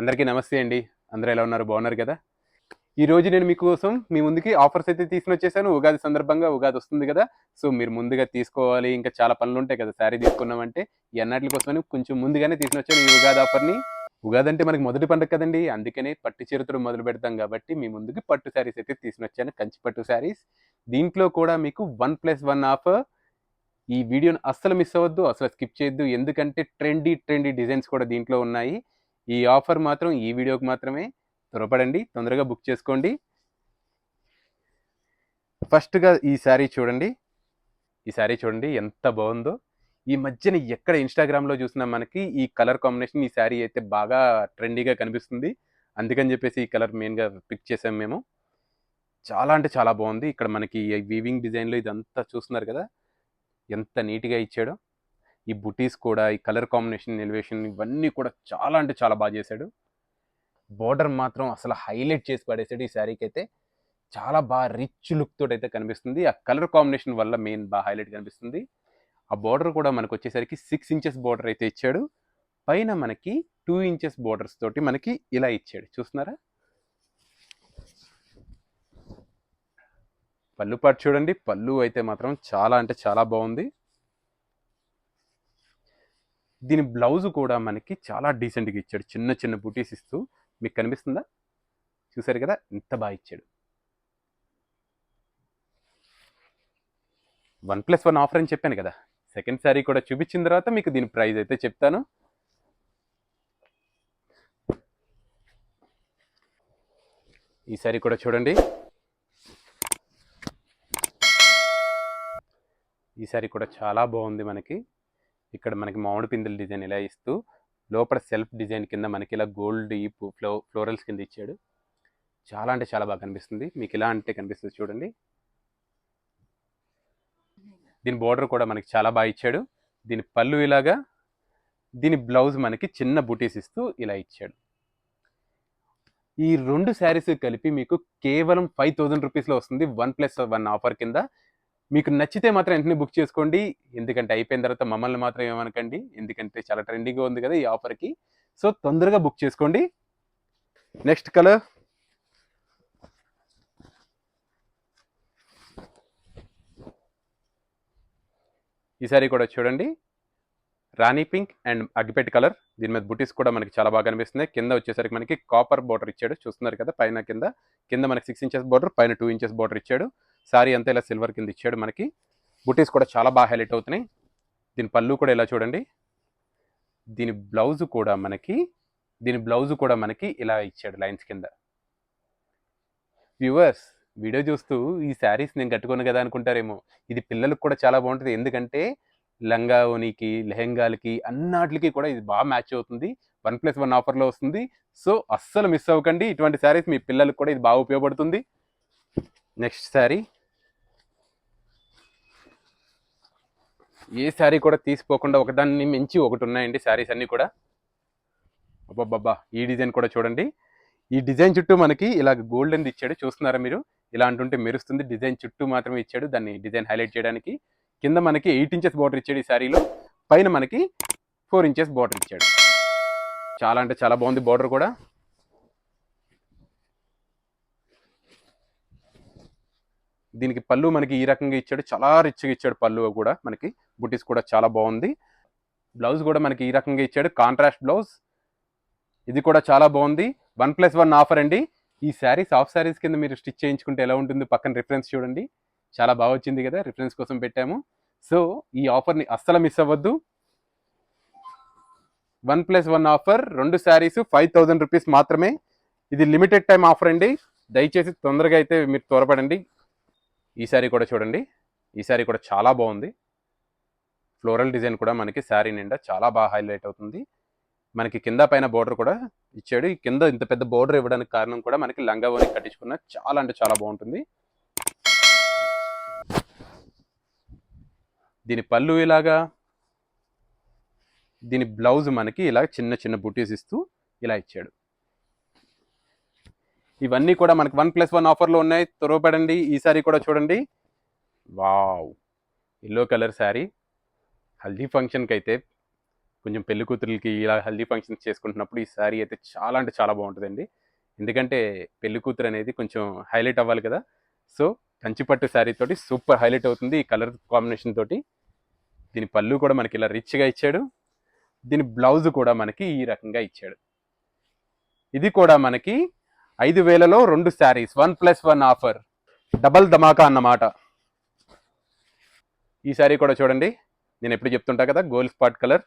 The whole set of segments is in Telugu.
అందరికీ నమస్తే అండి. అందరూ ఎలా ఉన్నారు? బాగున్నారు కదా? ఈరోజు నేను మీకోసం మీ ముందుకి ఆఫర్స్ అయితే తీసుకొనొచ్చేసాను. ఉగాది సందర్భంగా ఉగాది వస్తుంది కదా! సో, మీరు ముందుగా తీసుకోవాలి. ఇంకా చాలా పనులుంటాయి కదా! శారీ తీసుకున్నామంటే ఈ అన్నిట్లి కోసమని కొంచెం ముందుగానే తీసుకొనొచ్చాను ఈ ఉగాది ఆఫర్‌ని. ఉగాది అంటే మనకి మొదటి పండుగ కదండీ! అందుకనే పట్టు చీరతో మొదలు పెడతాం కాబట్టి మీ ముందుకి పట్టు శారీస్ అయితే తీసుకొనొచ్చాను. కంచి పట్టు శారీస్. దీంట్లో కూడా మీకు 1+1 ఆఫర్. ఈ వీడియోని అస్సలు మిస్ అవ్వద్దు. అసలు స్కిప్ చేయొద్దు. ఎందుకంటే ట్రెండీ డిజైన్స్ కూడా దీంట్లో ఉన్నాయి. ఈ ఆఫర్ మాత్రం ఈ వీడియోకి మాత్రమే. త్వరపడండి. తొందరగా బుక్ చేసుకోండి. ఫస్ట్‌గా ఈ శారీ చూడండి. ఈ శారీ చూడండి ఎంత బావుందో. ఈ మధ్యన ఎక్కడ ఇన్‌స్టాగ్రామ్‌లో చూసినా మనకి ఈ కలర్ కాంబినేషన్ ఈ శారీ అయితే బాగా ట్రెండీగా కనిపిస్తుంది. అందుకని చెప్పేసి ఈ కలర్ మెయిన్‌గా పిక్ చేసాం మేము. చాలా అంటే చాలా బావుంది. ఇక్కడ మనకి వీవింగ్ డిజైన్‌లో ఇదంతా చూస్తున్నారు కదా! ఎంత నీట్‌గా ఇచ్చాడో. ఈ బుటీస్ కూడా, ఈ కలర్ కాంబినేషన్, ఎలివేషన్ ఇవన్నీ కూడా చాలా అంటే చాలా బాగా చేశాడు. బోర్డర్ మాత్రం అసలు హైలైట్ చేసి పడేసాడు ఈ శారీకైతే. చాలా బాగా రిచ్ లుక్ తోటైతే కనిపిస్తుంది. ఆ కలర్ కాంబినేషన్ వల్ల మెయిన్ బాగా హైలైట్ కనిపిస్తుంది. ఆ బోర్డర్ కూడా మనకొచ్చేసరికి 6 ఇంచెస్ బోర్డర్ అయితే ఇచ్చాడు. పైన మనకి 2 ఇంచెస్ బోర్డర్స్ తోటి మనకి ఇలా ఇచ్చాడు. చూస్తున్నారా? పళ్ళు పాటు చూడండి. పళ్ళు అయితే మాత్రం చాలా అంటే చాలా బాగుంది. దీని బ్లౌజ్ కూడా మనకి చాలా డీసెంట్‌గా ఇచ్చాడు. చిన్న చిన్న బుటీస్ ఇస్తూ మీకు కనిపిస్తుందా? చూసారు కదా! ఎంత బాగా ఇచ్చాడు. 1+1 ఆఫర్ అని చెప్పాను కదా! సెకండ్ శారీ కూడా చూపించిన తర్వాత మీకు దీని ప్రైస్ అయితే చెప్తాను. ఈ శారీ కూడా చూడండి. ఈ శారీ కూడా చాలా బాగుంది మనకి. ఇక్కడ మనకి మామిడి పిందెల డిజైన్ ఇలా ఇస్తూ లోపల సెల్ఫ్ డిజైన్ కింద మనకి ఇలా గోల్డ్ ఈ ఫ్లోరల్స్ కింద ఇచ్చాడు. చాలా అంటే చాలా బాగా కనిపిస్తుంది. మీకు ఇలా అంటే కనిపిస్తుంది చూడండి. దీని బోర్డర్ కూడా మనకి చాలా బాగా ఇచ్చాడు. దీని పళ్ళు ఇలాగా, దీని బ్లౌజ్ మనకి చిన్న బుటీస్ ఇస్తూ ఇలా ఇచ్చాడు. ఈ 2 శారీస్ కలిపి మీకు కేవలం 5000 రూపీస్‌లో వస్తుంది. 1+1 ఆఫర్ కింద. మీకు నచ్చితే మాత్రం వెంటనే బుక్ చేసుకోండి. ఎందుకంటే అయిపోయిన తర్వాత మమ్మల్ని మాత్రం ఏమనకండి. ఎందుకంటే చాలా ట్రెండింగ్‌గా ఉంది కదా! ఈ ఆఫర్‌కి. సో, తొందరగా బుక్ చేసుకోండి. Next colour. ఈ శారీ కూడా చూడండి. రాణి పింక్ అండ్ అగ్గిపెట్టి కలర్. దీని మీద బుటీస్ కూడా మనకి చాలా బాగా కనిపిస్తున్నాయి. కింద వచ్చేసరికి మనకి కాపర్ బోర్డర్ ఇచ్చాడు. చూస్తున్నారు కదా! పైన కింద. కింద మనకి 6 ఇంచెస్ బోర్డర్, పైన 2 ఇంచెస్ బోర్డర్ ఇచ్చాడు. శారీ అంతా ఇలా సిల్వర్ కింద ఇచ్చాడు మనకి. బుటీస్ కూడా చాలా బాగా హైలైట్ అవుతున్నాయి. దీని పళ్ళు కూడా ఇలా చూడండి. దీని బ్లౌజ్ కూడా మనకి ఇలా ఇచ్చాడు లైన్స్ కింద. వ్యూవర్స్, వీడియో చూస్తూ ఈ శారీస్ నేను కట్టుకోను కదా అనుకుంటారేమో. ఇది పిల్లలకు కూడా చాలా బాగుంటుంది. ఎందుకంటే లంగా ఓనికి, లెహెంగాలకి అన్నాటికి కూడా ఇది బాగా మ్యాచ్ అవుతుంది. 1+1 ఆఫర్లో వస్తుంది. సో, అస్సలు మిస్ అవ్వకండి. ఇటువంటి శారీస్ మీ పిల్లలకు కూడా ఇది బాగా ఉపయోగపడుతుంది. నెక్స్ట్ శారీ. ఏ శారీ కూడా తీసిపోకుండా ఒకదాన్ని మించి ఒకటి ఉన్నాయండి శారీస్ అన్నీ కూడా. అబ్బబ్బబ్బా! ఈ డిజైన్ కూడా చూడండి. ఈ డిజైన్ చుట్టూ మనకి ఇలా గోల్డెన్ ఇచ్చాడు. చూస్తున్నారా మీరు? ఇలా అంటుంటే మెరుస్తుంది. డిజైన్ చుట్టూ మాత్రమే ఇచ్చాడు. దాన్ని డిజైన్ హైలైట్ చేయడానికి. కింద మనకి 8 ఇంచెస్ బోర్డర్ ఇచ్చాడు ఈ శారీలో. పైన మనకి 4 ఇంచెస్ బోర్డర్ ఇచ్చాడు. చాలా అంటే చాలా బాగుంది బోర్డర్ కూడా. దీనికి పళ్ళు మనకి ఈ రకంగా ఇచ్చాడు. చాలా రిచ్‌గా ఇచ్చాడు పళ్ళు కూడా మనకి. బుటీస్ కూడా చాలా బాగుంది. బ్లౌజ్ కూడా మనకి ఈ రకంగా ఇచ్చాడు. Contrast blouse. ఇది కూడా చాలా బాగుంది. 1+1 ఆఫర్ అండి. ఈ శారీస్ హాఫ్ శారీస్ కింద మీరు స్టిచ్ చేయించుకుంటే ఎలా ఉంటుంది? పక్కన రిఫరెన్స్ చూడండి. చాలా బాగా వచ్చింది కదా! రిఫరెన్స్ కోసం పెట్టాము. సో, ఈ ఆఫర్‌ని అస్సలు మిస్ అవ్వద్దు. 1+1 ఆఫర్. 2 శారీస్ 5000 రూపీస్ మాత్రమే. ఇది లిమిటెడ్ టైం ఆఫర్ అండి. దయచేసి తొందరగా అయితే మీరు త్వరపడండి. ఈ శారీ కూడా చూడండి. ఈ శారీ కూడా చాలా బాగుంది. ఫ్లోరల్ డిజైన్ కూడా మనకి శారీ నిండా చాలా బాగా హైలైట్ అవుతుంది. మనకి కింద పైన బోర్డర్ కూడా ఇచ్చాడు. ఈ కింద ఇంత పెద్ద బోర్డర్ ఇవ్వడానికి కారణం కూడా మనకి లంగా ఓని కట్టించుకున్న చాలా అంటే చాలా బాగుంటుంది. దీని పళ్ళు ఇలాగా, దీని బ్లౌజ్ మనకి ఇలా చిన్న చిన్న బుటీస్ ఇస్తూ ఇలా ఇచ్చాడు. ఇవన్నీ కూడా మనకి 1+1 ఆఫర్లో ఉన్నాయి. త్వరపడండి. ఈ శారీ కూడా చూడండి. Wow! Yellow colour sari. Haldi ఫంక్షన్కి అయితే కొంచెం పెళ్లి కూతురులకి ఇలా హల్దీ ఫంక్షన్స్ చేసుకుంటున్నప్పుడు ఈ శారీ అయితే చాలా అంటే చాలా బాగుంటుందండి. ఎందుకంటే పెళ్లి కూతురు అనేది కొంచెం హైలైట్ అవ్వాలి కదా. సో కంచిపట్టు శారీ తోటి సూపర్ హైలైట్ అవుతుంది ఈ కలర్ కాంబినేషన్ తోటి. దీని పళ్ళు కూడా మనకి ఇలా రిచ్గా ఇచ్చాడు. దీని బ్లౌజ్ కూడా మనకి ఈ రకంగా ఇచ్చాడు. ఇది కూడా మనకి 5,000లో 2 శారీస్ 1+1 ఆఫర్, డబల్ ధమాకా అన్నమాట. ఈ శారీ కూడా చూడండి, నేను ఎప్పుడు చెప్తుంటా కదా, గోల్డ్ స్పాట్ కలర్,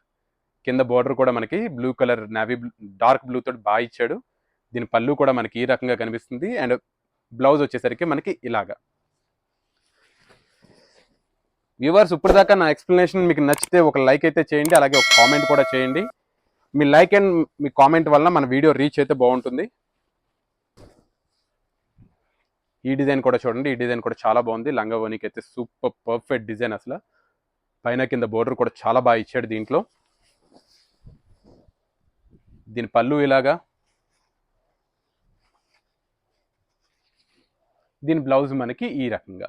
కింద బోర్డర్ కూడా మనకి blue colour navy dark blue తోటి బాగా ఇచ్చాడు. దీని పళ్ళు కూడా మనకి ఈ రకంగా కనిపిస్తుంది. అండ్ బ్లౌజ్ వచ్చేసరికి మనకి ఇలాగా. వ్యూవర్స్, ఇప్పుడు దాకా నా ఎక్స్ప్లెనేషన్ మీకు నచ్చితే ఒక లైక్ అయితే చేయండి, అలాగే ఒక కామెంట్ కూడా చేయండి. మీ లైక్ అండ్ మీ కామెంట్ వల్ల మన వీడియో రీచ్ అయితే బాగుంటుంది. ఈ డిజైన్ కూడా చూడండి, ఈ డిజైన్ కూడా చాలా బాగుంది. లంగా ఓనికి అయితే సూపర్ పర్ఫెక్ట్ డిజైన్. అసలు పైన కింద బోర్డర్ కూడా చాలా బాగా ఇచ్చాడు దీంట్లో. దీని పళ్ళు ఇలాగా, దీని బ్లౌజ్ మనకి ఈ రకంగా.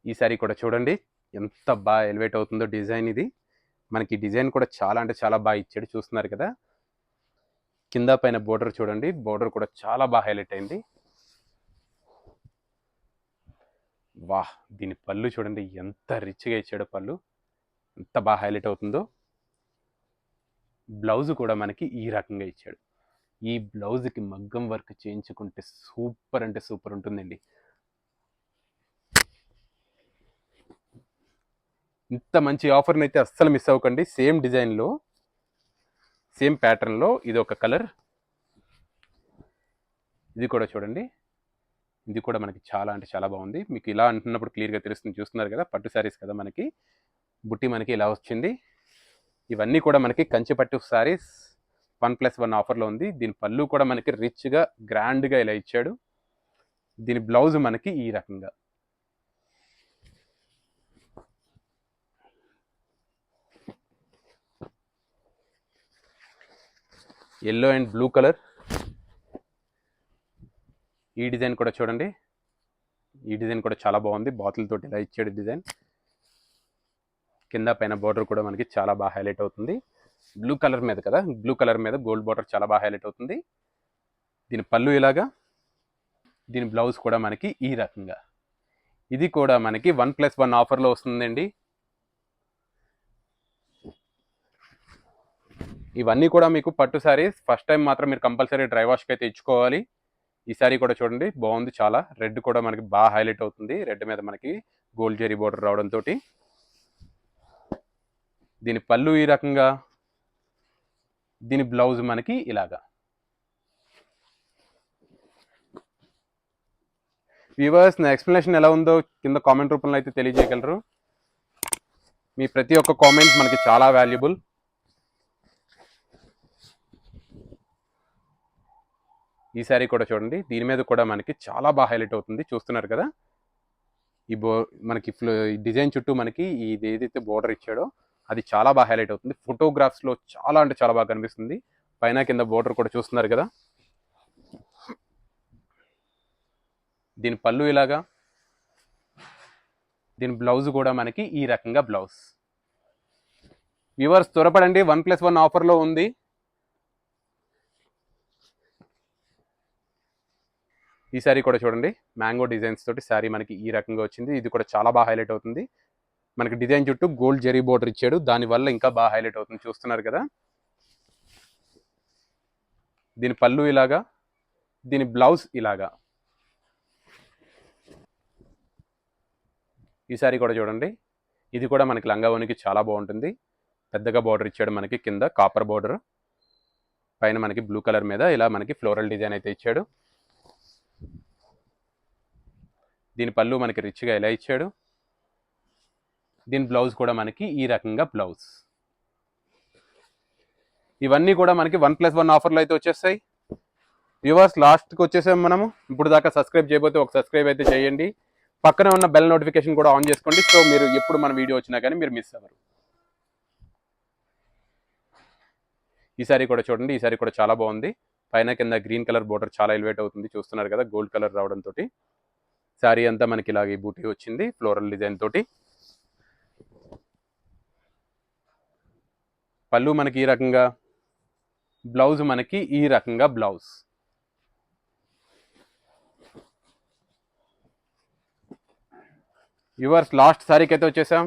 ఈ సారీ కూడా చూడండి ఎంత బాగా ఎలివేట్ అవుతుందో డిజైన్. ఇది మనకి డిజైన్ కూడా చాలా అంటే చాలా బాగా ఇచ్చాడు, చూస్తున్నారు కదా. కింద పైన బోర్డర్ చూడండి, బోర్డర్ కూడా చాలా బాగా హైలైట్ అయింది. వాహ్, దీని పళ్ళు చూడండి ఎంత రిచ్గా ఇచ్చాడో, పళ్ళు ఎంత బాగా హైలైట్ అవుతుందో. బ్లౌజ్ కూడా మనకి ఈ రకంగా ఇచ్చాడు. ఈ బ్లౌజ్కి మగ్గం వర్క్ చేయించుకుంటే సూపర్ అంటే సూపర్ ఉంటుందండి. ఇంత మంచి ఆఫర్ని అయితే అస్సలు మిస్ అవ్వకండి. సేమ్ డిజైన్లో సేమ్ ప్యాటర్న్లో ఇది ఒక కలర్. ఇది కూడా చూడండి, ఇది కూడా మనకి చాలా అంటే చాలా బాగుంది. మీకు ఇలా అంటున్నప్పుడు క్లియర్గా తెలుస్తుంది, చూస్తున్నారు కదా. పట్టు శారీస్ కదా, మనకి బుట్టి మనకి ఇలా వచ్చింది. ఇవన్నీ కూడా మనకి కంచిపట్టు శారీస్ 1+1 ఆఫర్లో ఉంది. దీని పళ్ళు కూడా మనకి రిచ్గా గ్రాండ్గా ఇలా ఇచ్చాడు. దీని బ్లౌజ్ మనకి ఈ రకంగా. Yellow and blue colour. ఈ డిజైన్ కూడా చూడండి, ఈ డిజైన్ కూడా చాలా బాగుంది. బాటిల్ తోటి ఇలా ఇచ్చాడు డిజైన్. కింద పైన బోర్డర్ కూడా మనకి చాలా బాగా హైలైట్ అవుతుంది. బ్లూ కలర్ మీద కదా, బ్లూ కలర్ మీద గోల్డ్ బోర్డర్ చాలా బాగా హైలైట్ అవుతుంది. దీని పళ్ళు ఇలాగా, దీని బ్లౌజ్ కూడా మనకి ఈ రకంగా. ఇది కూడా మనకి 1+1 ఆఫర్లో వస్తుందండి. ఇవన్నీ కూడా మీకు పట్టు శారీస్. ఫస్ట్ టైం మాత్రం మీరు కంపల్సరీ డ్రై వాష్కి అయితే ఇచ్చుకోవాలి. ఈ శారీ కూడా చూడండి బాగుంది చాలా. రెడ్ కూడా మనకి బాగా హైలైట్ అవుతుంది. రెడ్ మీద మనకి గోల్డ్ జెరీ బోర్డర్ రావడంతో. దీని పళ్ళు ఈ రకంగా, దీని బ్లౌజ్ మనకి ఇలాగా. వ్యూవర్స్, నా ఎక్స్ప్లెనేషన్ ఎలా ఉందో కింద కామెంట్ రూపంలో అయితే తెలియజేయగలరు. మీ ప్రతి ఒక్క కామెంట్ మనకి చాలా వాల్యుబుల్. ఈ శారీ కూడా చూడండి, దీని మీద కూడా మనకి చాలా బాగా హైలైట్ అవుతుంది, చూస్తున్నారు కదా. ఈ మనకి డిజైన్ చుట్టూ మనకి ఇది ఏదైతే బోర్డర్ ఇచ్చాడో అది చాలా బాగా హైలైట్ అవుతుంది. ఫోటోగ్రాఫ్స్లో చాలా అంటే చాలా బాగా కనిపిస్తుంది. పైన కింద బోర్డర్ కూడా చూస్తున్నారు కదా. దీని పళ్ళు ఇలాగా, దీని బ్లౌజ్ కూడా మనకి ఈ రకంగా బ్లౌజ్. వ్యూవర్స్, త్వరపడండి, 1+1 ఆఫర్లో ఉంది. ఈ శారీ కూడా చూడండి, మ్యాంగో డిజైన్స్ తోటి శారీ మనకి ఈ రకంగా వచ్చింది. ఇది కూడా చాలా బాగా హైలైట్ అవుతుంది. మనకి డిజైన్ చుట్టూ గోల్డ్ జెరీ బోర్డర్ ఇచ్చాడు, దానివల్ల ఇంకా బాగా హైలైట్ అవుతుంది, చూస్తున్నారు కదా. దీని పళ్ళు ఇలాగా, దీని బ్లౌజ్ ఇలాగా. ఈ శారీ కూడా చూడండి, ఇది కూడా మనకి లంగా ఓనికి చాలా బాగుంటుంది. పెద్దగా బార్డర్ ఇచ్చాడు మనకి, కింద కాపర్ బార్డర్, పైన మనకి బ్లూ కలర్ మీద ఇలా మనకి ఫ్లోరల్ డిజైన్ అయితే ఇచ్చాడు. దీని పళ్ళు మనకి రిచ్గా ఇలా ఇచ్చాడు. దీని బ్లౌజ్ కూడా మనకి ఈ రకంగా బ్లౌజ్. ఇవన్నీ కూడా మనకి 1+1 ఆఫర్లో అయితే వచ్చేస్తాయి. వ్యూవర్స్, లాస్ట్కి వచ్చేసాం మనము. ఇప్పుడు దాకా సబ్స్క్రైబ్ చేయబోతే ఒక సబ్స్క్రైబ్ అయితే చేయండి. పక్కనే ఉన్న బెల్ నోటిఫికేషన్ కూడా ఆన్ చేసుకోండి, సో మీరు ఎప్పుడు మన వీడియో వచ్చినా కానీ మీరు మిస్ అవ్వరు. ఈ సారీ కూడా చూడండి, ఈ సారీ కూడా చాలా బాగుంది. పైన కింద గ్రీన్ కలర్ బోర్డర్ చాలా ఎలివేట్ అవుతుంది, చూస్తున్నారు కదా. గోల్డ్ కలర్ రావడంతో శారీ అంతా మనకి ఇలాగే బూటీ వచ్చింది ఫ్లోరల్ డిజైన్ తోటి. పళ్ళు మనకి ఈ రకంగా, బ్లౌజ్ మనకి ఈ రకంగా బ్లౌజ్. వ్యూవర్స్ లాస్ట్ సారీకి అయితే వచ్చేసాం.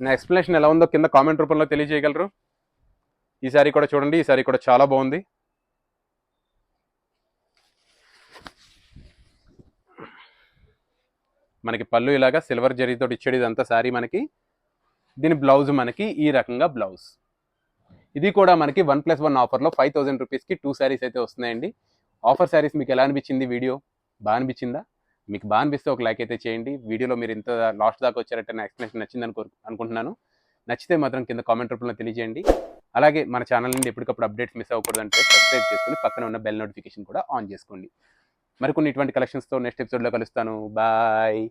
నా ఎక్స్ప్లెనేషన్ ఎలా ఉందో కింద కామెంట్ రూపంలో తెలియజేయగలరు. ఈ సారీ కూడా చూడండి, ఈ సారీ కూడా చాలా బాగుంది. మనకి పళ్ళు ఇలాగా సిల్వర్ జరీతో ఇచ్చేది ఇదంతా సారీ మనకి. దీని బ్లౌజ్ మనకి ఈ రకంగా బ్లౌజ్. ఇది కూడా మనకి 1+1 ఆఫర్లో 5000 రూపీస్కి 2 శారీస్ అయితే వస్తున్నాయండి. ఆఫర్ శారీస్ మీకు ఎలా అనిపించింది? వీడియో బాగా అనిపించిందా? మీకు బాగా అనిపిస్తే ఒక లైక్ అయితే చేయండి. వీడియోలో మీరు ఇంత లాస్ట్ దాకా వచ్చారంటే నా ఎక్స్ప్లెనేషన్ నచ్చిందని అనుకుంటున్నాను. నచ్చితే మాత్రం కింద కామెంట్ రూపంలో తెలియజేయండి. అలాగే మన ఛానల్ నుండి ఎప్పటికప్పుడు అప్డేట్స్ మిస్ అవ్వకూడదంటే సబ్స్క్రైబ్ చేసుకుని పక్కన ఉన్న బెల్ నోటిఫికేషన్ కూడా ఆన్ చేసుకోండి. మరికొన్ని ఇటువంటి కలెక్షన్స్తో నెక్స్ట్ ఎపిసోడ్లో కలుస్తాను. బాయ్.